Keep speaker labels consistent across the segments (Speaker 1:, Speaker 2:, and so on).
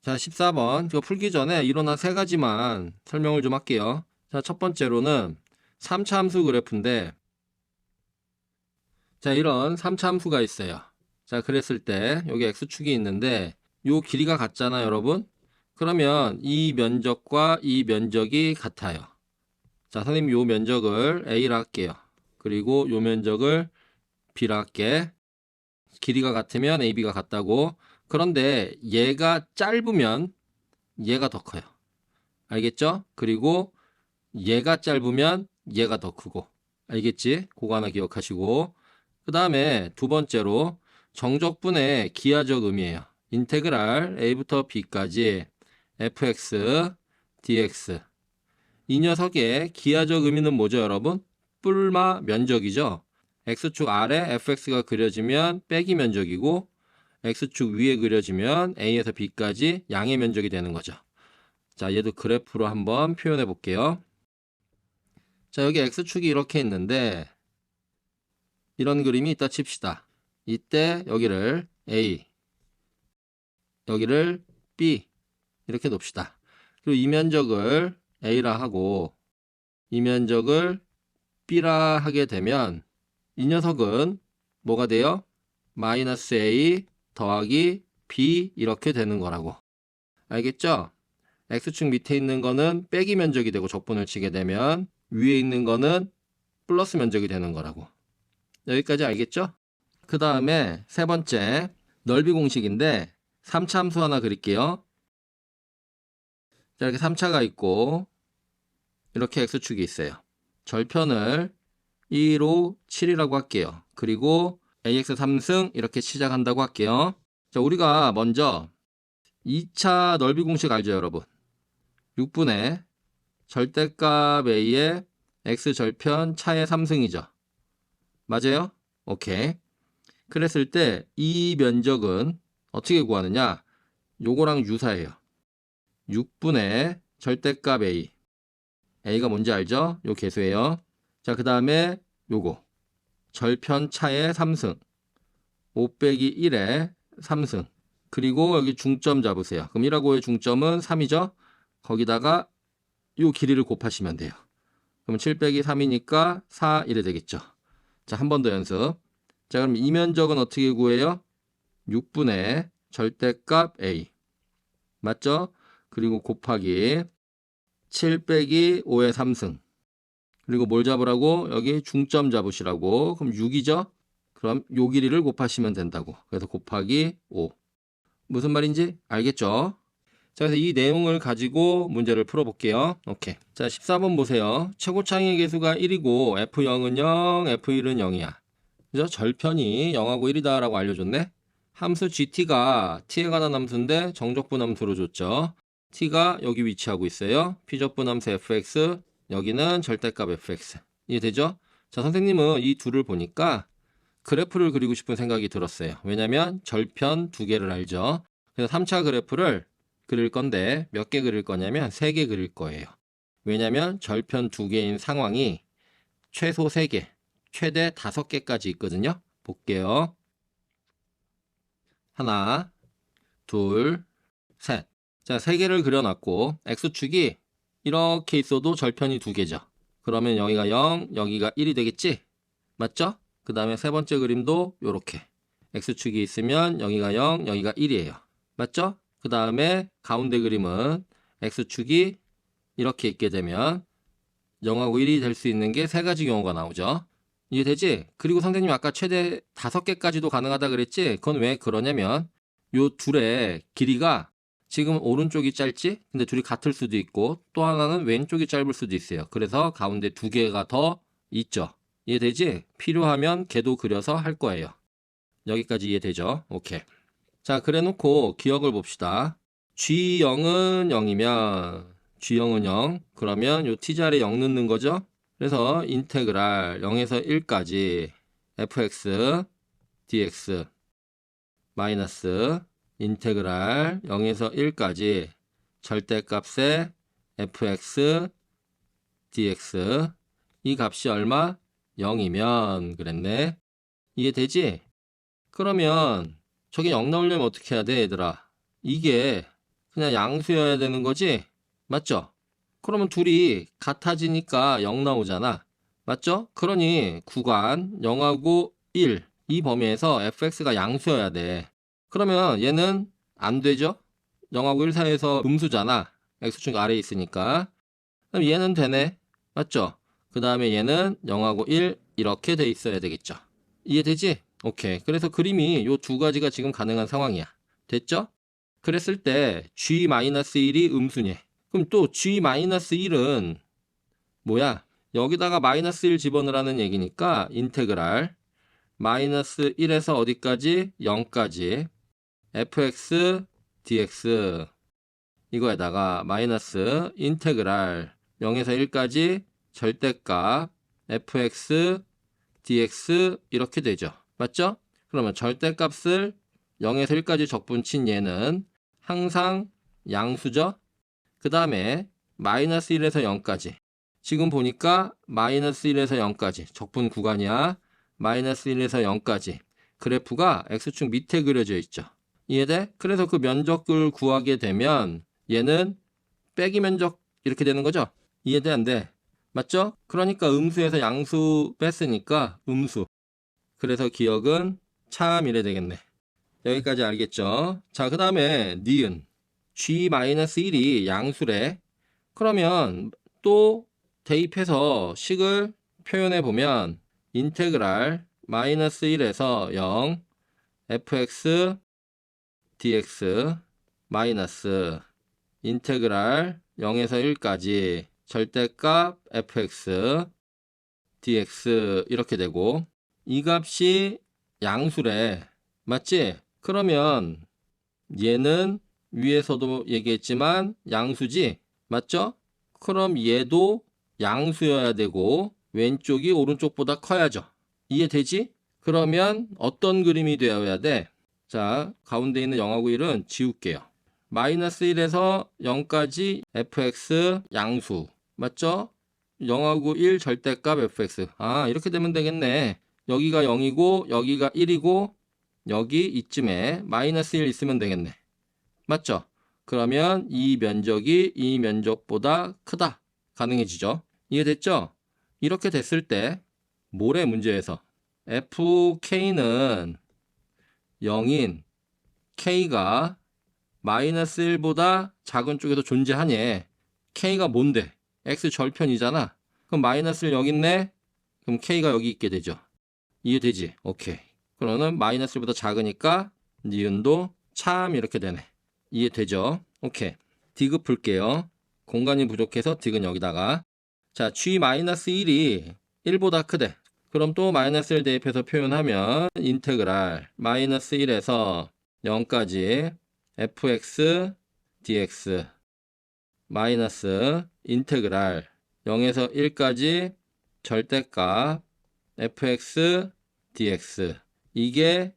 Speaker 1: 자, 14번. 이거 풀기 전에 이론한 세 가지만 설명을 좀 할게요. 자, 첫 번째로는 3차 함수 그래프인데, 자, 이런 3차 함수가 있어요. 자, 그랬을 때 여기 x축이 있는데 요 길이가 같잖아, 여러분. 그러면 이 면적과 이 면적이 같아요. 자, 선생님 요 면적을 a라 할게요. 그리고 요 면적을 b라 할게. 길이가 같으면 ab가 같다고. 그런데 얘가 짧으면 얘가 더 커요. 알겠죠? 그리고 얘가 짧으면 얘가 더 크고. 알겠지? 그거 하나 기억하시고. 그 다음에 두 번째로 정적분의 기하적 의미예요. 인테그랄 a부터 b까지 fx, dx. 이 녀석의 기하적 의미는 뭐죠, 여러분? 뿔마 면적이죠. x축 아래 fx가 그려지면 빼기 면적이고 x축 위에 그려지면 a에서 b까지 양의 면적이 되는 거죠. 자, 얘도 그래프로 한번 표현해 볼게요. 자, 여기 x축이 이렇게 있는데 이런 그림이 있다 칩시다. 이때 여기를 a, 여기를 b 이렇게 놓읍시다. 그리고 이 면적을 a라 하고 이 면적을 b라 하게 되면 이 녀석은 뭐가 돼요? 마이너스 a 더하기 b 이렇게 되는 거라고. 알겠죠? x축 밑에 있는 거는 빼기 면적이 되고 적분을 치게 되면 위에 있는 거는 플러스 면적이 되는 거라고. 여기까지 알겠죠? 그 다음에 세 번째 넓이 공식인데 3차 함수 하나 그릴게요. 자, 이렇게 3차가 있고 이렇게 x축이 있어요. 절편을 2로 7이라고 할게요. 그리고 ax 3승 이렇게 시작한다고 할게요. 자, 우리가 먼저 2차 넓이 공식 알죠, 여러분? 6분의 절대값 a의 x 절편 차의 3승이죠. 맞아요? 오케이. 그랬을 때 이 면적은 어떻게 구하느냐? 요거랑 유사해요. 6분의 절대값 a. a가 뭔지 알죠? 요 계수예요. 자, 그 다음에 요거. 절편 차의 3승. 5 빼기 1의 3승. 그리고 여기 중점 잡으세요. 그럼 1하고의 중점은 3이죠? 거기다가 요 길이를 곱하시면 돼요. 그럼 7 빼기 3이니까 4 이래 되겠죠. 자, 한 번 더 연습. 자, 그럼 이 면적은 어떻게 구해요? 6분의 절대값 a. 맞죠? 그리고 곱하기 7 빼기 5의 3승. 그리고 뭘 잡으라고? 여기 중점 잡으시라고. 그럼 6이죠? 그럼 요 길이를 곱하시면 된다고. 그래서 곱하기 5. 무슨 말인지 알겠죠? 자, 그래서 이 내용을 가지고 문제를 풀어볼게요. 오케이. 자, 14번 보세요. 최고창의 개수가 1이고 F0은 0, F1은 0이야. 그죠? 절편이 0하고 1이다라고 알려줬네. 함수 gt가 t에 관한 함수인데 정적분 함수로 줬죠. t가 여기 위치하고 있어요. p적분 함수 fx, 여기는 절대값 fx. 이해되죠? 자, 선생님은 이 둘을 보니까 그래프를 그리고 싶은 생각이 들었어요. 왜냐면 절편 두 개를 알죠. 그래서 3차 그래프를 그릴 건데 몇 개 그릴 거냐면 3개 그릴 거예요. 왜냐면 절편 두 개인 상황이 최소 3개, 최대 5개까지 있거든요. 볼게요. 하나, 둘, 셋. 자, 3개를 그려놨고 x축이 이렇게 있어도 절편이 2개죠. 그러면 여기가 0, 여기가 1이 되겠지? 맞죠? 그 다음에 세 번째 그림도 이렇게 x축이 있으면 여기가 0, 여기가 1이에요. 맞죠? 그 다음에 가운데 그림은 x축이 이렇게 있게 되면 0하고 1이 될 수 있는 게 세 가지 경우가 나오죠. 이해되지? 그리고 선생님이 아까 최대 5개까지도 가능하다 그랬지? 그건 왜 그러냐면 요 둘의 길이가 지금 오른쪽이 짧지? 근데 둘이 같을 수도 있고 또 하나는 왼쪽이 짧을 수도 있어요. 그래서 가운데 2개가 더 있죠. 이해되지? 필요하면 걔도 그려서 할 거예요. 여기까지 이해되죠? 오케이. 자, 그래 놓고 기억을 봅시다. G0은 0이면 G0은 0. 그러면 요 T자리에 0 넣는 거죠? 그래서 인테그랄 0에서 1까지 fx dx 마이너스 인테그랄 0에서 1까지 절대값의 fx dx 이 값이 얼마? 0이면 그랬네. 이해되지? 그러면 저게 0 나오려면 어떻게 해야 돼, 얘들아? 이게 그냥 양수여야 되는 거지? 맞죠? 그러면 둘이 같아지니까 0 나오잖아. 맞죠? 그러니 구간 0하고 1, 이 범위에서 fx가 양수여야 돼. 그러면 얘는 안 되죠? 0하고 1 사이에서 음수잖아. x축 아래에 있으니까. 그럼 얘는 되네. 맞죠? 그 다음에 얘는 0하고 1 이렇게 돼 있어야 되겠죠. 이해되지? 오케이. 그래서 그림이 요 두 가지가 지금 가능한 상황이야. 됐죠? 그랬을 때 g-1이 음수니. 그럼 또 g-1은 뭐야? 여기다가 -1 집어넣으라는 얘기니까 인테그랄 -1에서 어디까지? 0까지 fx dx 이거에다가 마이너스 인테그랄 0에서 1까지 절대값 fx dx 이렇게 되죠. 맞죠? 그러면 절대값을 0에서 1까지 적분친 얘는 항상 양수죠. 그 다음에 -1에서 0까지 지금 보니까 -1에서 0까지 적분 구간이야. -1에서 0까지 그래프가 x축 밑에 그려져 있죠. 이해돼? 그래서 그 면적을 구하게 되면 얘는 빼기 면적 이렇게 되는 거죠. 이해돼 안 돼? 맞죠? 그러니까 음수에서 양수 뺐으니까 음수. 그래서 기억은 참 이래 되겠네. 여기까지 알겠죠? 자, 그 다음에 니은 g-1이 양수래. 그러면 또 대입해서 식을 표현해 보면 인테그랄 -1에서 0 fx dx 마이너스 인테그랄 0에서 1까지 절대값 fx dx 이렇게 되고 이 값이 양수래. 맞지? 그러면 얘는 위에서도 얘기했지만 양수지? 맞죠? 그럼 얘도 양수여야 되고 왼쪽이 오른쪽보다 커야죠. 이해되지? 그러면 어떤 그림이 되어야 돼? 자, 가운데 있는 0하고 1은 지울게요. -1에서 0까지 fx 양수. 맞죠? 0하고 1 절대값 fx. 아, 이렇게 되면 되겠네. 여기가 0이고 여기가 1이고 여기 이쯤에 -1 있으면 되겠네. 맞죠? 그러면 이 면적이 이 면적보다 크다. 가능해지죠? 이해됐죠? 이렇게 됐을 때 모래 문제에서 fk는 0인 k가 -1보다 작은 쪽에도 존재하니 k가 뭔데? x 절편이잖아. 그럼 -1 여기 있네? 그럼 k가 여기 있게 되죠. 이해되지? 오케이. 그러면 -1보다 작으니까 니은도 참 이렇게 되네. 이해되죠? 오케이. 디귿 풀게요. 공간이 부족해서 디귿 여기다가. 자, g-1이 1보다 크대. 그럼 또 -1 대입해서 표현하면 인테그랄 -1에서 0까지 fx dx 마이너스 인테그랄 0에서 1까지 절대값 fx dx 이게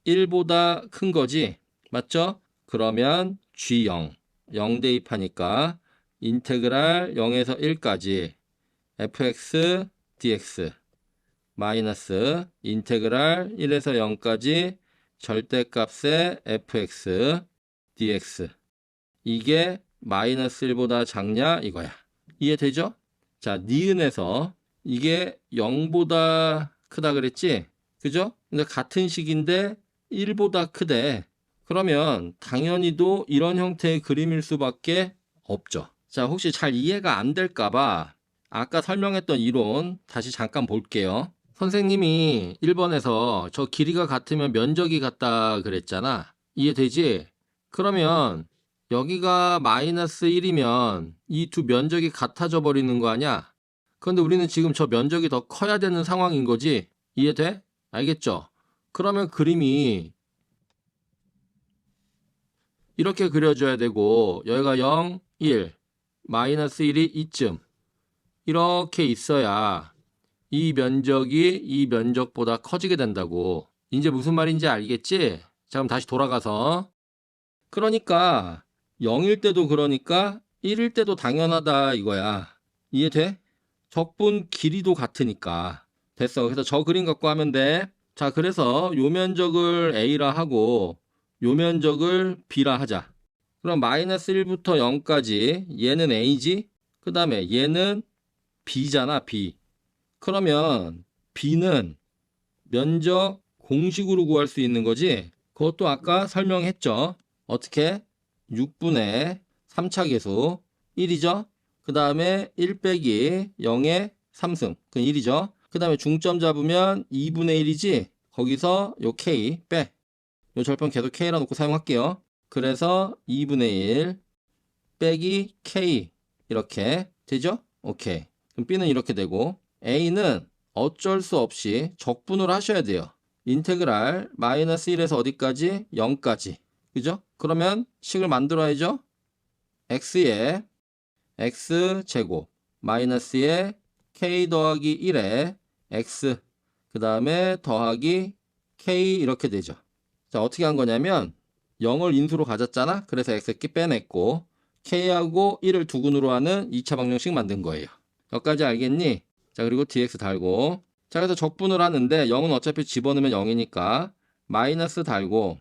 Speaker 1: 1보다 큰 거지. 맞죠? 그러면 g0 0 대입하니까 인테그랄 0에서 1까지 fx dx 마이너스 인테그랄 1에서 0까지 절대값의 fx dx 이게 -1보다 작냐 이거야. 이해되죠? 자, 니은에서 이게 0보다 크다 그랬지? 그죠? 근데 같은 식인데 1보다 크대. 그러면 당연히도 이런 형태의 그림일 수밖에 없죠. 자, 혹시 잘 이해가 안 될까 봐 아까 설명했던 이론 다시 잠깐 볼게요. 선생님이 1번에서 저 길이가 같으면 면적이 같다 그랬잖아. 이해되지? 그러면 여기가 -1이면 이 두 면적이 같아져 버리는 거 아니야? 그런데 우리는 지금 저 면적이 더 커야 되는 상황인 거지? 이해돼? 알겠죠? 그러면 그림이 이렇게 그려줘야 되고 여기가 0, 1, -1이 이쯤 이렇게 있어야 이 면적이 이 면적보다 커지게 된다고. 이제 무슨 말인지 알겠지? 자, 그럼 다시 돌아가서 그러니까 0일 때도 그러니까 1일 때도 당연하다 이거야. 이해돼? 적분 길이도 같으니까. 됐어. 그래서 저 그림 갖고 하면 돼. 자, 그래서 요 면적을 A라 하고 요 면적을 B라 하자. 그럼 마이너스 1부터 0까지 얘는 a지? 그 다음에 얘는 b잖아, b. 그러면 b는 면적 공식으로 구할 수 있는 거지? 그것도 아까 설명했죠. 어떻게? 6분의 3차 계수 1이죠. 그 다음에 1 빼기 0의 3승 그건 1이죠. 그 다음에 중점 잡으면 2분의 1이지. 거기서 요 k 빼. 요 절편 계속 k라 놓고 사용할게요. 그래서 2분의 1 빼기 k 이렇게 되죠? 오케이. 그럼 b는 이렇게 되고 a는 어쩔 수 없이 적분을 하셔야 돼요. 인테그랄 마이너스 1에서 어디까지? 0까지. 그죠? 그러면 식을 만들어야죠. x에 x제곱 마이너스에 k 더하기 1에 x 그 다음에 더하기 k 이렇게 되죠. 자, 어떻게 한 거냐면 0을 인수로 가졌잖아. 그래서 x 빼냈고 k하고 1을 두근으로 하는 2차 방정식 만든 거예요. 여기까지 알겠니? 자, 그리고 dx 달고 자, 그래서 적분을 하는데 0은 어차피 집어넣으면 0이니까 마이너스 달고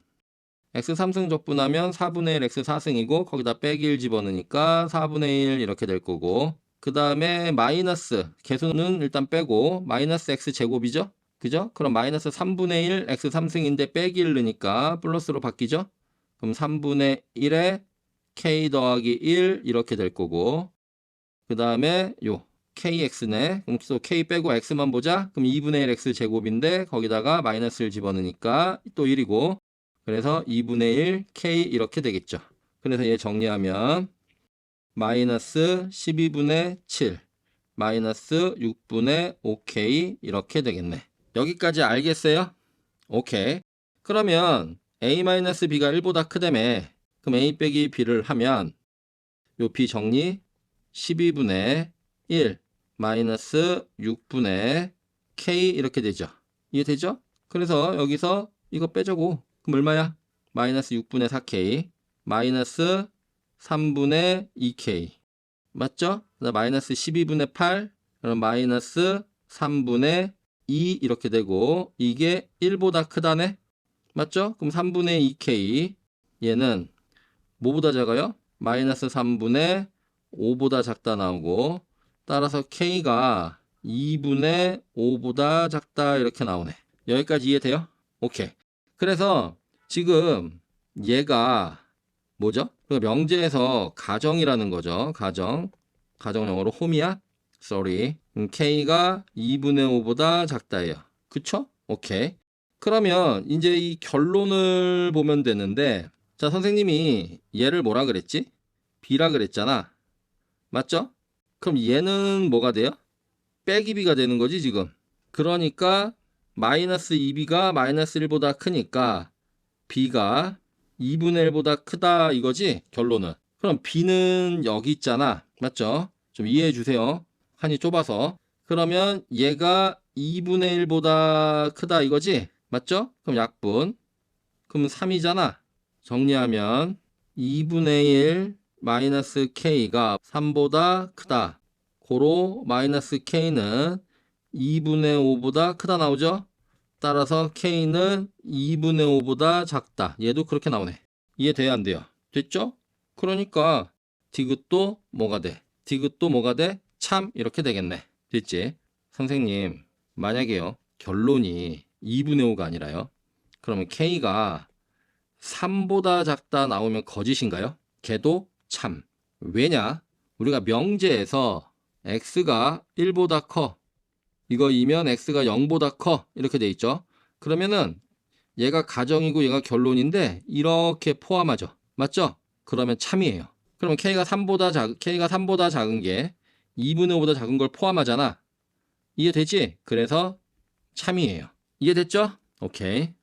Speaker 1: x 3승 적분하면 4분의 1 x 4승이고 거기다 빼기 1 집어넣으니까 4분의 1 이렇게 될 거고 그 다음에 마이너스 개수는 일단 빼고 마이너스 x 제곱이죠? 그죠? 그럼 마이너스 3분의 1 x 3승인데 빼기 1 넣으니까 플러스로 바뀌죠? 그럼 3분의 1에 k 더하기 1 이렇게 될 거고 그 다음에 요 kx네. 그럼 또 k 빼고 x만 보자. 그럼 2분의 1 x 제곱인데 거기다가 마이너스를 집어넣으니까 또 1이고 그래서 2분의 1 k 이렇게 되겠죠. 그래서 얘 정리하면 마이너스 12분의 7 마이너스 6분의 5k 이렇게 되겠네. 여기까지 알겠어요? 오케이. 그러면 a-b가 1보다 크다며 그럼 a 빼기 b를 하면 요 b 정리 12분의 1 마이너스 6분의 k 이렇게 되죠. 이해되죠? 그래서 여기서 이거 빼자고. 그럼 얼마야? 마이너스 6분의 4k 마이너스 3분의 2k 맞죠? 마이너스 12분의 8 그럼 마이너스 3분의 2 이렇게 되고 이게 1보다 크다네? 맞죠? 그럼 3분의 2k 얘는 뭐보다 작아요? 마이너스 3분의 5보다 작다 나오고 따라서 k가 2분의 5보다 작다 이렇게 나오네. 여기까지 이해돼요? 오케이. 그래서 지금 얘가 뭐죠? 명제에서 가정이라는 거죠. 가정용어로 홈이야? sorry. k가 2분의 5보다 작다예요. 그쵸? 오케이. 그러면 이제 이 결론을 보면 되는데 자, 선생님이 얘를 뭐라 그랬지? b라 그랬잖아. 맞죠? 그럼 얘는 뭐가 돼요? 빼기 b가 되는 거지 지금. 그러니까 마이너스 2b가 마이너스 1보다 크니까 b가 2분의 1보다 크다 이거지 결론은. 그럼 b는 여기 있잖아. 맞죠? 좀 이해해 주세요. 한이 좁아서. 그러면 얘가 2분의 1보다 크다 이거지? 맞죠? 그럼 약분. 그럼 3이잖아. 정리하면 2분의 1 마이너스 k가 3보다 크다. 고로 마이너스 k는 2분의 5보다 크다 나오죠? 따라서 k는 2분의 5보다 작다. 얘도 그렇게 나오네. 이해돼야 안 돼요? 됐죠? 그러니까 디귿도 뭐가 돼? 디귿도 뭐가 돼? 참 이렇게 되겠네. 됐지? 선생님 만약에요. 결론이 2분의 5가 아니라요. 그러면 k가 3보다 작다 나오면 거짓인가요? 걔도 참. 왜냐? 우리가 명제에서 x가 1보다 커. 이거이면 x가 0보다 커. 이렇게 돼 있죠. 그러면은 얘가 가정이고 얘가 결론인데 이렇게 포함하죠. 맞죠? 그러면 참이에요. 그러면 k가 3보다 작은 게 2분의 5보다 작은 걸 포함하잖아. 이해되지? 그래서 참이에요. 이해됐죠? 오케이.